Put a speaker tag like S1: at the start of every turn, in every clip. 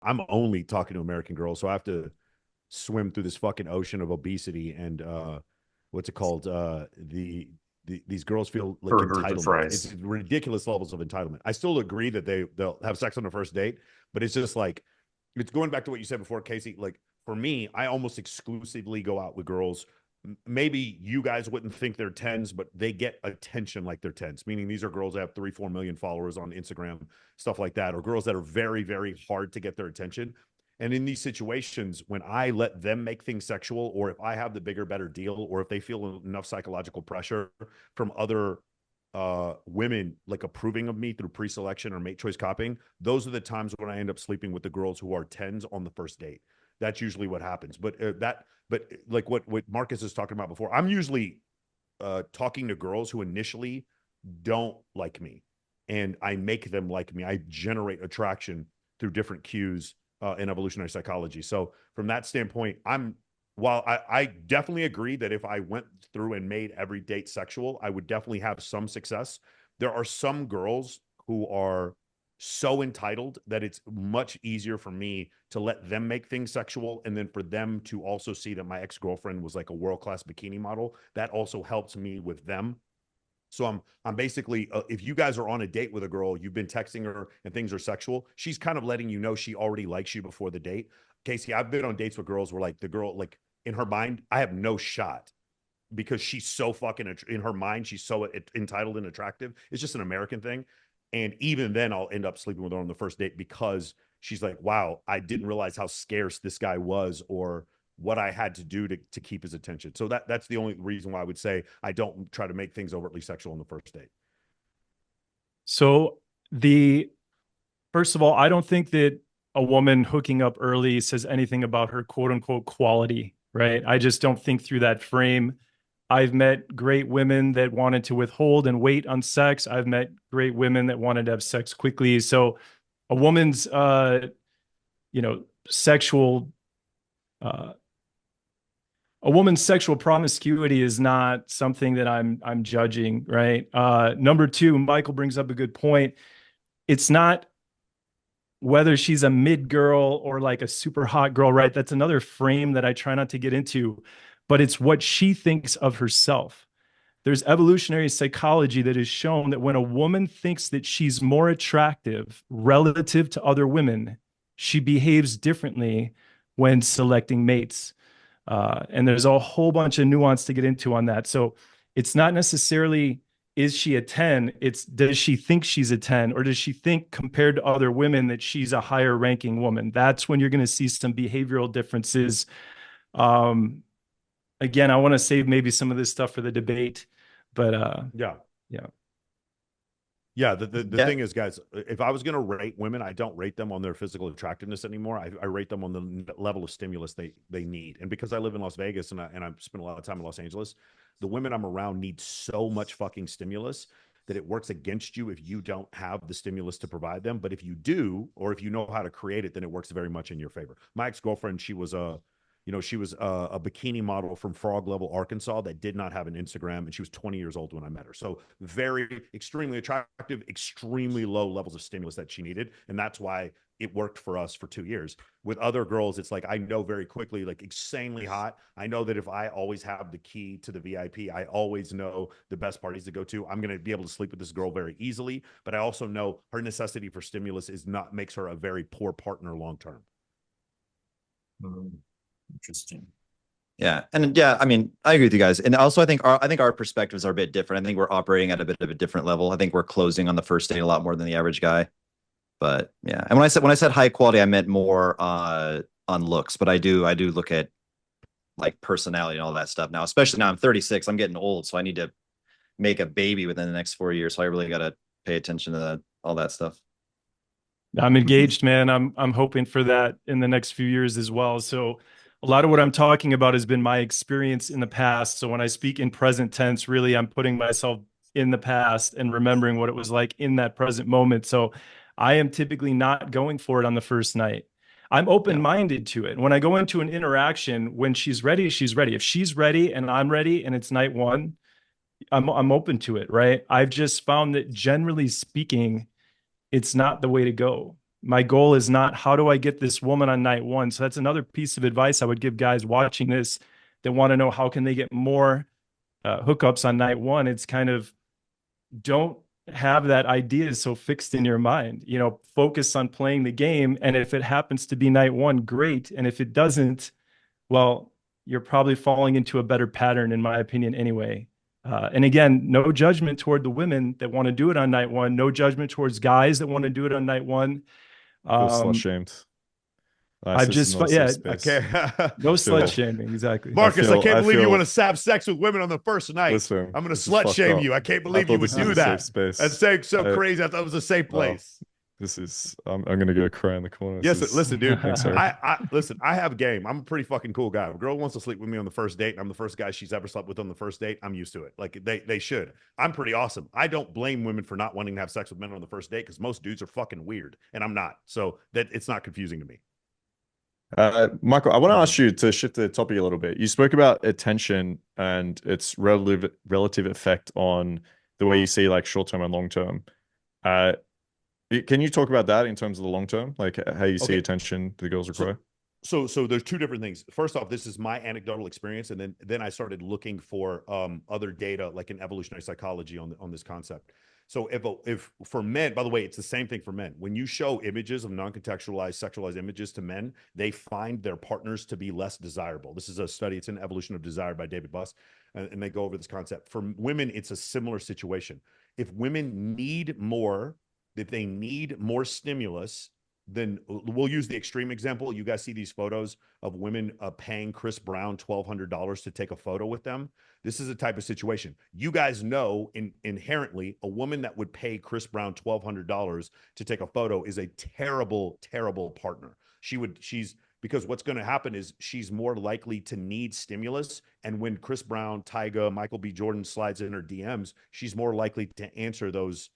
S1: I'm only talking to American girls, so I have to swim through this fucking ocean of obesity and what's it called? These girls feel like
S2: Or
S1: entitlement. It's
S2: fries.
S1: ridiculous levels of entitlement. I still agree that they'll have sex on the first date, but it's just like it's going back to what you said before, Casey. Like for me, I almost exclusively go out with girls. Maybe you guys wouldn't think they're tens, but they get attention like they're tens. Meaning these are girls that have 3, 4 million followers on Instagram, stuff like that, or girls that are very, very hard to get their attention. And in these situations, when I let them make things sexual, or if I have the bigger, better deal, or if they feel enough psychological pressure from other women like approving of me through pre-selection or mate choice copying, those are the times when I end up sleeping with the girls who are tens on the first date. That's usually what happens. But like what Marcus is talking about before, I'm usually talking to girls who initially don't like me, and I make them like me. I generate attraction through different cues in evolutionary psychology. So from that standpoint, while I definitely agree that if I went through and made every date sexual, I would definitely have some success. There are some girls who are so entitled that it's much easier for me to let them make things sexual, and then for them to also see that my ex-girlfriend was like a world-class bikini model. That also helps me with them. So I'm basically if you guys are on a date with a girl, you've been texting her and things are sexual, she's kind of letting you know she already likes you before the date. Casey, I've been on dates with girls where like the girl, like in her mind, I have no shot because she's so fucking in her mind, she's so entitled and attractive. It's just an American thing. And even then, I'll end up sleeping with her on the first date because she's like, wow, I didn't realize how scarce this guy was, or what I had to do to keep his attention. So that's the only reason why I would say I don't try to make things overtly sexual on the first date.
S3: So the first of all, I don't think that a woman hooking up early says anything about her quote unquote quality, right? I just don't think through that frame. I've met great women that wanted to withhold and wait on sex. I've met great women that wanted to have sex quickly. So a woman's you know, sexual uh a woman's sexual promiscuity is not something that I'm judging, right? Number two, Michael brings up a good point. It's not whether she's a mid girl or like a super hot girl, right? That's another frame that I try not to get into, but it's what she thinks of herself. There's evolutionary psychology that has shown that when a woman thinks that she's more attractive relative to other women, she behaves differently when selecting mates. And there's a whole bunch of nuance to get into on that. So it's not necessarily is she a 10? It's does she think she's a 10, or does she think compared to other women that she's a higher ranking woman? That's when you're going to see some behavioral differences. Um, Again, I want to save maybe some of this stuff for the debate, but
S1: Yeah.
S3: yeah.
S1: Yeah, the
S2: Yeah.
S1: thing is, guys, if I was going to rate women, I don't rate them on their physical attractiveness anymore. I rate them on the level of stimulus they need. And because I live in Las Vegas and I spend a lot of time in Los Angeles, the women I'm around need so much fucking stimulus that it works against you if you don't have the stimulus to provide them. But if you do, or if you know how to create it, then it works very much in your favor. My ex-girlfriend, she was a bikini model from Frog Level, Arkansas, that did not have an Instagram, and she was 20 years old when I met her. So very, extremely attractive, extremely low levels of stimulus that she needed, and that's why it worked for us for 2 years. With other girls, it's like I know very quickly, like insanely hot. I know that if I always have the key to the VIP, I always know the best parties to go to. I'm going to be able to sleep with this girl very easily, but I also know her necessity for stimulus is not makes her a very poor partner long term.
S2: Mm, interesting. Yeah, and yeah, I mean, I agree with you guys, and also I think our perspectives are a bit different. I think we're operating at a bit of a different level. I think we're closing on the first date a lot more than the average guy. But yeah, and when I said high quality, I meant more on looks. But I do look at like personality and all that stuff now. Especially now I'm 36. I'm getting old, so I need to make a baby within the next 4 years. So I really got to pay attention to all that stuff.
S3: I'm engaged, man. I'm hoping for that in the next few years as well. So a lot of what I'm talking about has been my experience in the past. So when I speak in present tense, really I'm putting myself in the past and remembering what it was like in that present moment. So I am typically not going for it on the first night. I'm
S2: Yeah.
S3: open-minded to it. When I go into an interaction, when she's ready, she's ready. If she's ready and I'm ready and it's night one, I'm open to it, right? I've just found that generally speaking, it's not the way to go. My goal is not how do I get this woman on night one. So that's another piece of advice I would give guys watching this that want to know how can they get more hookups on night one. It's kind of don't have that idea so fixed in your mind. You know, focus on playing the game. And if it happens to be night one, great. And if it doesn't, well, you're probably falling into a better pattern, in my opinion, anyway. And again, no judgment toward the women that want to do it on night one. No judgment towards guys that want to do it on night one.
S4: Feel slut shamed.
S3: I've just, yeah,
S1: I can't.
S3: no slut shaming. Exactly.
S1: Marcus, I can't believe you
S4: feel-
S1: want to have sex with women on the first night.
S4: Listen,
S1: I'm going to
S4: this is
S1: slut
S4: fucked
S1: shame
S4: up.
S1: you. I can't
S4: I
S1: believe you
S4: thought
S1: would
S4: this was
S1: do
S4: a
S1: that.
S4: safe space.
S1: That's so crazy. I thought it was a safe place.
S4: This is, I'm going to go cry in the corner.
S1: Yes, listen, dude.
S4: Thanks, Eric.
S1: Listen, I have game. I'm a pretty fucking cool guy. If a girl wants to sleep with me on the first date, and I'm the first guy she's ever slept with on the first date, I'm used to it. Like they should. I'm pretty awesome. I don't blame women for not wanting to have sex with men on the first date because most dudes are fucking weird, and I'm not. So that it's not confusing to me.
S4: Michael, I want to ask you to shift the topic a little bit. You spoke about attention and its relative effect on the way you see like short term and long term. Can you talk about that in terms of the long term, like how you see attention the girls require?
S1: So there's two different things. First off, this is my anecdotal experience, and then I started looking for other data, like in evolutionary psychology, on this concept. So if for men, by the way, it's the same thing for men. When you show images of non-contextualized, sexualized images to men, they find their partners to be less desirable. This is a study. It's an Evolution of Desire by David Buss, and they go over this concept. For women, it's a similar situation. If women need more, if they need more stimulus, then we'll use the extreme example. You guys see these photos of women paying Chris Brown $1,200 to take a photo with them. This is a type of situation. You guys know inherently a woman that would pay Chris Brown $1,200 to take a photo is a terrible, terrible partner. Because what's going to happen is she's more likely to need stimulus. And when Chris Brown, Tyga, Michael B. Jordan slides in her DMs, she's more likely to answer those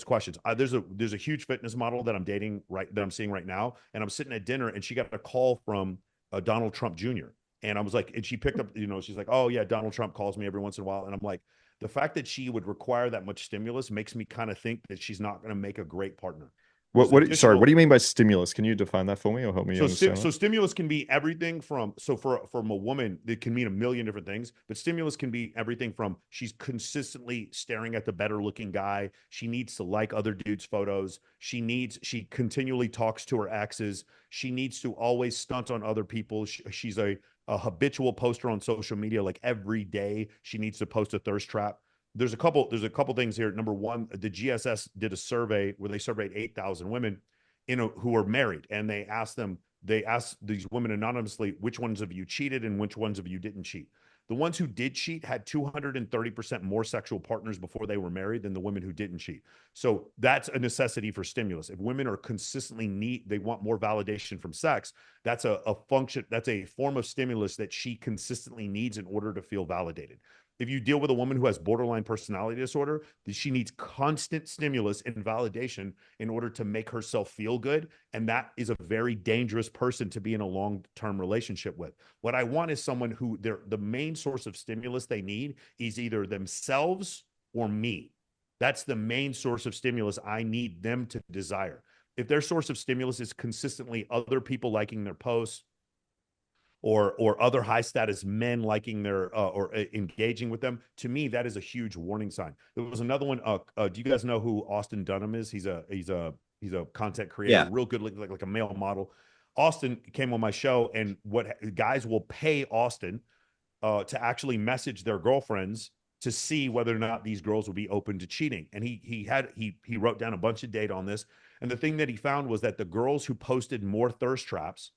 S1: questions. There's a huge fitness model that I'm dating that I'm seeing right now. And I'm sitting at dinner and she got a call from Donald Trump Jr. And I was like, and she picked up, she's like, oh yeah, Donald Trump calls me every once in a while. And I'm like, the fact that she would require that much stimulus makes me kind of think that she's not going to make a great partner.
S4: Sorry, what do you mean by stimulus? Can you define that for me or help me understand?
S1: So stimulus can be everything from, from a woman, it can mean a million different things, but stimulus can be everything from she's consistently staring at the better looking guy. She needs to like other dudes' photos. She continually talks to her exes. She needs to always stunt on other people. She's a habitual poster on social media. Like every day she needs to post a thirst trap. There's a couple things here. Number one, the GSS did a survey where they surveyed 8,000 women who were married, and they asked these women anonymously, which ones of you cheated and which ones of you didn't cheat. The ones who did cheat had 230% more sexual partners before they were married than the women who didn't cheat. So that's a necessity for stimulus. If women are consistently they want more validation from sex, that's a function, that's a form of stimulus that she consistently needs in order to feel validated. If you deal with a woman who has borderline personality disorder, she needs constant stimulus and validation in order to make herself feel good. And that is a very dangerous person to be in a long-term relationship with. What I want is someone who the main source of stimulus they need is either themselves or me. That's the main source of stimulus I need them to desire. If their source of stimulus is consistently other people liking their posts, or other high status men liking their or engaging with them, to me that is a huge warning sign. There was another one. Do you guys know who Austin Dunham is? He's a content creator, real good, like a male model. Austin came on my show, and what guys will pay Austin to actually message their girlfriends to see whether or not these girls will be open to cheating. And he wrote down a bunch of data on this. And the thing that he found was that the girls who posted more thirst traps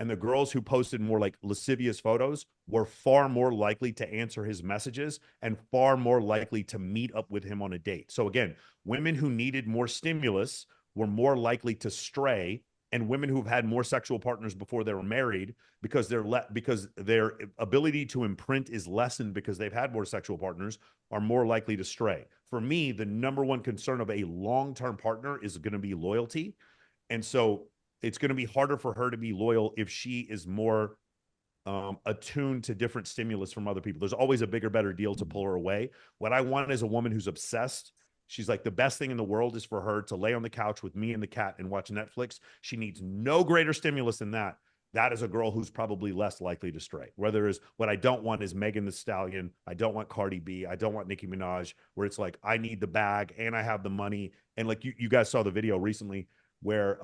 S1: and the girls who posted more like lascivious photos were far more likely to answer his messages and far more likely to meet up with him on a date. So again, women who needed more stimulus were more likely to stray, and women who've had more sexual partners before they were married, because their ability to imprint is lessened because they've had more sexual partners, are more likely to stray. For me, the number one concern of a long-term partner is going to be loyalty. And so it's going to be harder for her to be loyal if she is more attuned to different stimulus from other people. There's always a bigger, better deal to pull her away. What I want is a woman who's obsessed She's like, the best thing in the world is for her to lay on the couch with me and the cat and watch Netflix. She needs no greater stimulus than that. That is a girl who's probably less likely to stray. Whether is what I don't want is Megan Thee Stallion. I don't want Cardi B. I don't want Nicki Minaj, where it's like, I need the bag and I have the money. And like you guys saw the video recently where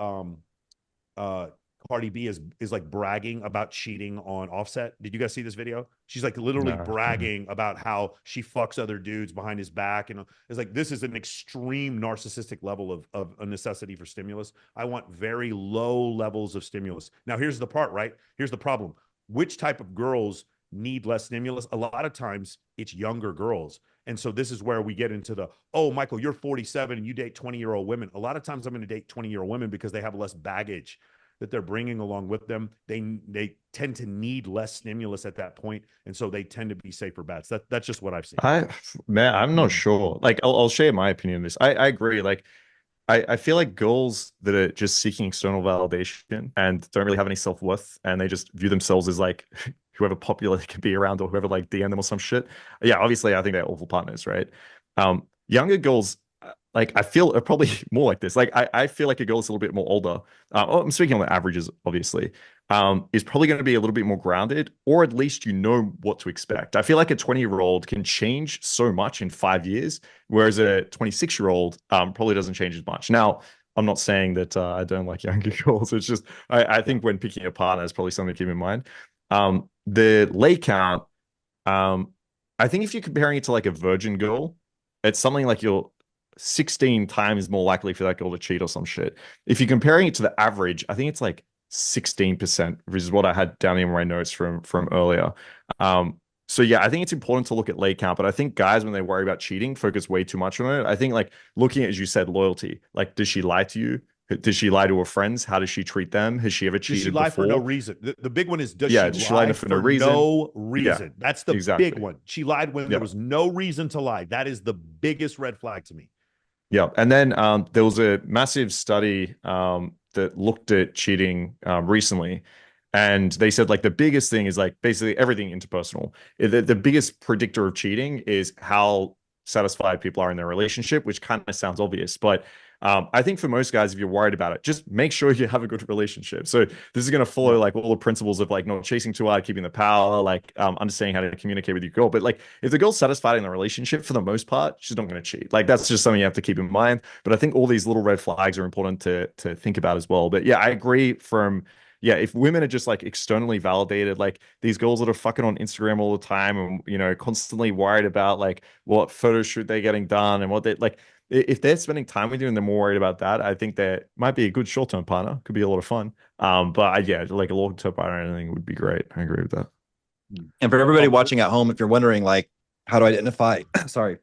S1: Cardi B is like bragging about cheating on Offset. Did you guys see this video? She's like literally bragging about how she fucks other dudes behind his back. And it's like, this is an extreme narcissistic level of a necessity for stimulus. I want very low levels of stimulus. Now, here's the part, right? Here's the problem. Which type of girls need less stimulus? A lot of times it's younger girls. And so this is where we get into the, oh, Michael, you're 47 and you date 20-year-old women. A lot of times I'm going to date 20-year-old women because they have less baggage that they're bringing along with them. They tend to need less stimulus at that point, and so they tend to be safer bets. That's just what I've seen.
S4: I'm not sure. Like, I'll share my opinion on this. I agree. Like, I feel like girls that are just seeking external validation and don't really have any self-worth, and they just view themselves as like whoever popular they can be around, or whoever like DM them or some shit. Yeah, obviously, I think they're awful partners, right? Younger girls, like, I feel are probably more like this. Like, I feel like a girl is a little bit more older. I'm speaking on the averages, obviously. Is probably going to be a little bit more grounded, or at least you know what to expect. I feel like a 20-year-old can change so much in 5 years, whereas a 26-year-old probably doesn't change as much. Now, I'm not saying that I don't like younger girls. It's just I think when picking a partner is probably something to keep in mind. The lay count, I think if you're comparing it to like a virgin girl, it's something like you're 16 times more likely for that girl to cheat or some shit. If you're comparing it to the average, I think it's like 16%, which is what I had down in my notes from earlier. So yeah, I think it's important to look at lay count, but I think guys, when they worry about cheating, focus way too much on it. I think like looking at, as you said, loyalty. Like, does she lie to you? Does she lie to her friends? How does she treat them? Has she ever cheated
S1: Does she lie
S4: before?
S1: for no reason? The big one is, does she
S4: lie
S1: lie
S4: for no reason?
S1: No reason.
S4: Yeah,
S1: That's the
S4: exactly.
S1: big one. She lied when there was no reason to lie. That is the biggest red flag to me.
S4: Yeah. And then there was a massive study that looked at cheating recently. And they said like the biggest thing is like basically everything interpersonal. The biggest predictor of cheating is how satisfied people are in their relationship, which kind of sounds obvious. But I think for most guys, if you're worried about it, just make sure you have a good relationship. So this is going to follow like all the principles of like not chasing too hard, keeping the power, like understanding how to communicate with your girl. But like if the girl's satisfied in the relationship, for the most part, she's not going to cheat. Like that's just something you have to keep in mind. But I think all these little red flags are important to think about as well. But yeah, I agree if women are just like externally validated, like these girls that are fucking on Instagram all the time and, you know, constantly worried about like what photo shoot they're getting done and what they like, if they're spending time with you and they're more worried about that, I think that might be a good short-term partner. Could be a lot of fun. But yeah, like a long-term partner or anything would be great. I agree with that.
S2: And for everybody watching at home, if you're wondering like how to identify, sorry,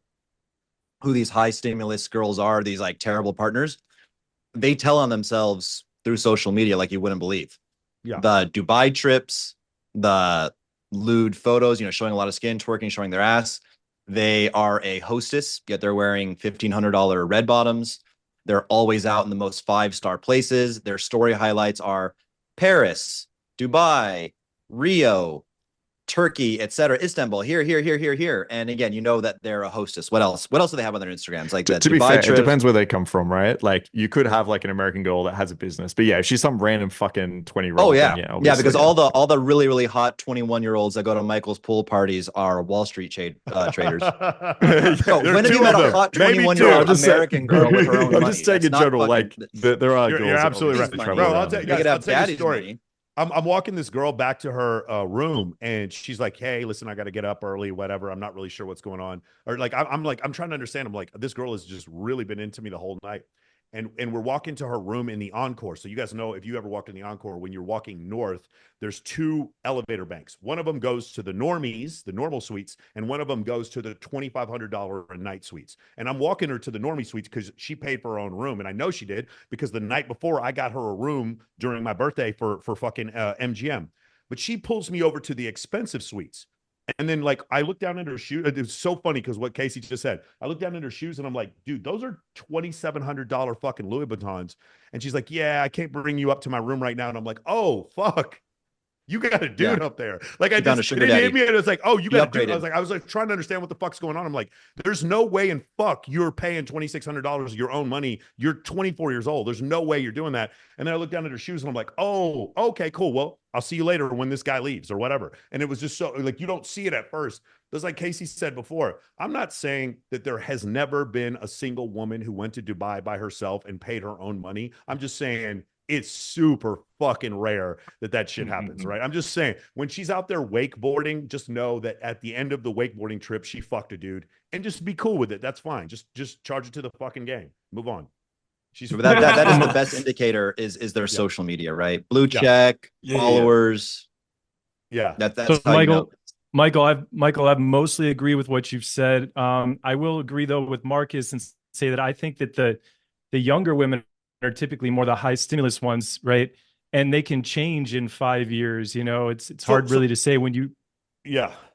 S2: who these high stimulus girls are, these like terrible partners, they tell on themselves through social media like you wouldn't believe.
S1: Yeah.
S2: The Dubai trips, the lewd photos, you know, showing a lot of skin, twerking, showing their ass. They are a hostess, yet they're wearing $1,500 red bottoms. They're always out in the most 5-star places. Their story highlights are Paris, Dubai, Rio, Turkey, etc., Istanbul, here. And again, you know that they're a hostess. What else? What else do they have on their Instagrams? Like
S4: to be fair, it depends where they come from, right? Like you could have like an American girl that has a business, but yeah, if she's some random fucking 20-year-old,
S2: oh yeah,
S4: yeah,
S2: because all the really really hot 21-year-olds that go to Michael's pool parties are Wall Street traders. So when have you met a hot 21-year-old American girl with her own money?
S4: I'm just saying in general, like there are girls.
S1: You're absolutely right, bro. I'll tell you a story.
S2: Money.
S1: I'm walking this girl back to her room, and she's like, "Hey, listen, I got to get up early, whatever. I'm not really sure what's going on." Or like, I'm trying to understand. I'm like, this girl has just really been into me the whole night. And we're walking to her room in the Encore. So you guys know, if you ever walked in the Encore, when you're walking north, there's 2 elevator banks. One of them goes to the normies, the normal suites, and one of them goes to the $2,500 a night suites. And I'm walking her to the normie suites because she paid for her own room. And I know she did because the night before I got her a room during my birthday for fucking MGM. But she pulls me over to the expensive suites. And then, like, I look down at her shoes. It's so funny because what Casey just said. I look down at her shoes and I'm like, dude, those are $2,700 fucking Louis Vuittons. And she's like, yeah, I can't bring you up to my room right now. And I'm like, oh, fuck. You got a dude up there. Like,
S2: She found a
S1: it
S2: sugar
S1: didn't hit
S2: daddy.
S1: me, and it was like, oh, you got a dude.
S2: upgraded.
S1: I was like trying to understand what the fuck's going on. I'm like, there's no way in fuck you're paying $2,600 of your own money. You're 24 years old. There's no way you're doing that. And then I looked down at her shoes and I'm like, oh, okay, cool. Well, I'll see you later when this guy leaves or whatever. And it was just so like, you don't see it at first. Just like Casey said before, I'm not saying that there has never been a single woman who went to Dubai by herself and paid her own money. I'm just saying it's super fucking rare that shit happens, right? I'm just saying when she's out there wakeboarding, just know that at the end of the wakeboarding trip, she fucked a dude and just be cool with it. That's fine. Just charge it to the fucking game. Move on.
S2: But that is the best indicator is their social media, right? Blue check, followers.
S1: Yeah.
S2: That's
S3: so
S2: how you know.
S3: Michael, I mostly agree with what you've said. I will agree though with Marcus and say that I think that the younger women are typically more the high stimulus ones, right? And they can change in 5 years. You know, it's hard really to say when you.
S1: Yeah.